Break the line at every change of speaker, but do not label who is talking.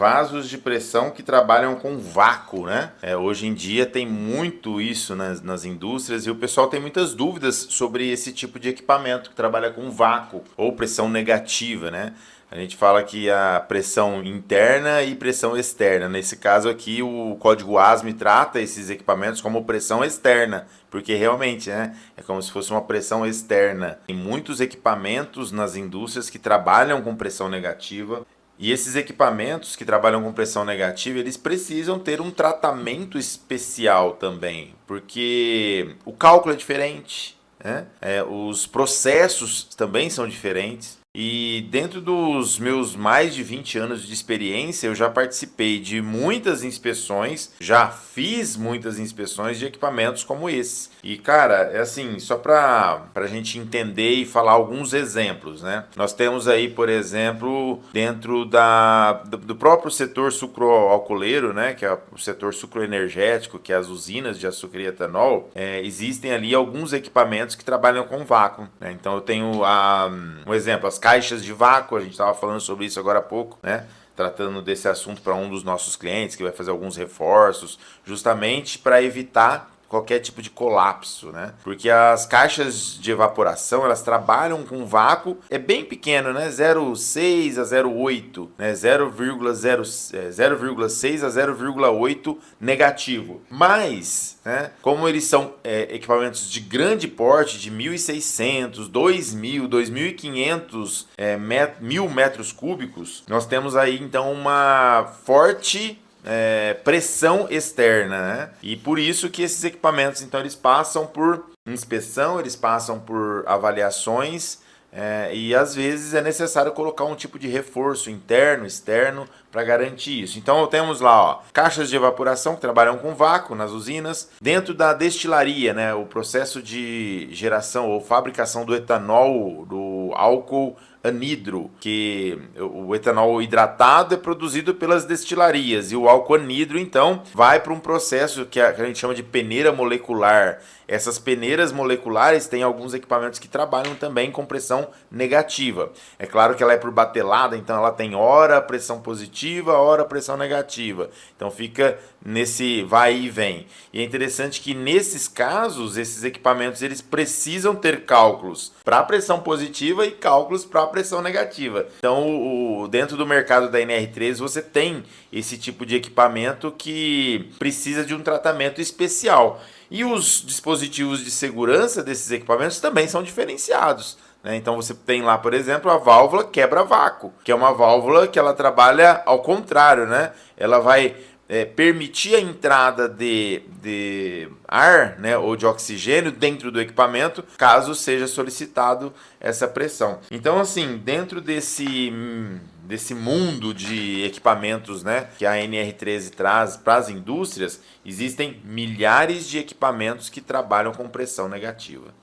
vasos de pressão que trabalham com vácuo, né? Hoje em dia tem muito isso nas indústrias e o pessoal tem muitas dúvidas sobre esse tipo de equipamento que trabalha com vácuo ou pressão negativa, né? A gente fala que a pressão interna e pressão externa. Nesse caso aqui, o código ASME trata esses equipamentos como pressão externa, porque realmente, né, é como se fosse uma pressão externa. Tem muitos equipamentos nas indústrias que trabalham com pressão negativa. E esses equipamentos que trabalham com pressão negativa, eles precisam ter um tratamento especial também, porque o cálculo é diferente, né? Os processos também são diferentes. E dentro dos meus mais de 20 anos de experiência, eu já participei de muitas inspeções, já fiz muitas inspeções de equipamentos como esse. E, cara, é assim, só para a gente entender e falar alguns exemplos, né? Nós temos aí, por exemplo, dentro do próprio setor sucroalcooleiro, né? Que é o setor sucroenergético, que é as usinas de açúcar e etanol, existem ali alguns equipamentos que trabalham com vácuo, né? Então eu tenho um exemplo, as caixas de vácuo, a gente estava falando sobre isso agora há pouco, né? Tratando desse assunto para um dos nossos clientes que vai fazer alguns reforços, justamente para evitar qualquer tipo de colapso, né? Porque as caixas de evaporação, elas trabalham com vácuo, é bem pequeno, né? 0,6 a 0,8, né? 0,6 a 0,8 negativo. Mas, né, como eles são equipamentos de grande porte, de 1.600, 2.000, 2.500 mil metros cúbicos, nós temos aí então uma forte pressão externa, né? E por isso que esses equipamentos, então, eles passam por inspeção, eles passam por avaliações, e às vezes é necessário colocar um tipo de reforço interno, externo, para garantir isso. Então temos lá, ó, caixas de evaporação que trabalham com vácuo nas usinas, dentro da destilaria, né, o processo de geração ou fabricação do etanol, do álcool anidro, que o etanol hidratado é produzido pelas destilarias e o álcool anidro então vai para um processo que a gente chama de peneira molecular. Essas peneiras moleculares têm alguns equipamentos que trabalham também com pressão negativa. É claro que ela é por batelada, então ela tem hora pressão positiva, hora pressão negativa. Então fica nesse vai e vem. E é interessante que nesses casos, esses equipamentos eles precisam ter cálculos para pressão positiva e cálculos para pressão negativa. Então, dentro do mercado da NR13 você tem esse tipo de equipamento que precisa de um tratamento especial. E os dispositivos de segurança desses equipamentos também são diferenciados, né? Então você tem lá, por exemplo, a válvula quebra-vácuo, que é uma válvula que ela trabalha ao contrário, né? Ela vai permitir a entrada de ar, né, ou de oxigênio dentro do equipamento, caso seja solicitado essa pressão. Então, assim, dentro desse mundo de equipamentos, né, que a NR13 traz para as indústrias, existem milhares de equipamentos que trabalham com pressão negativa.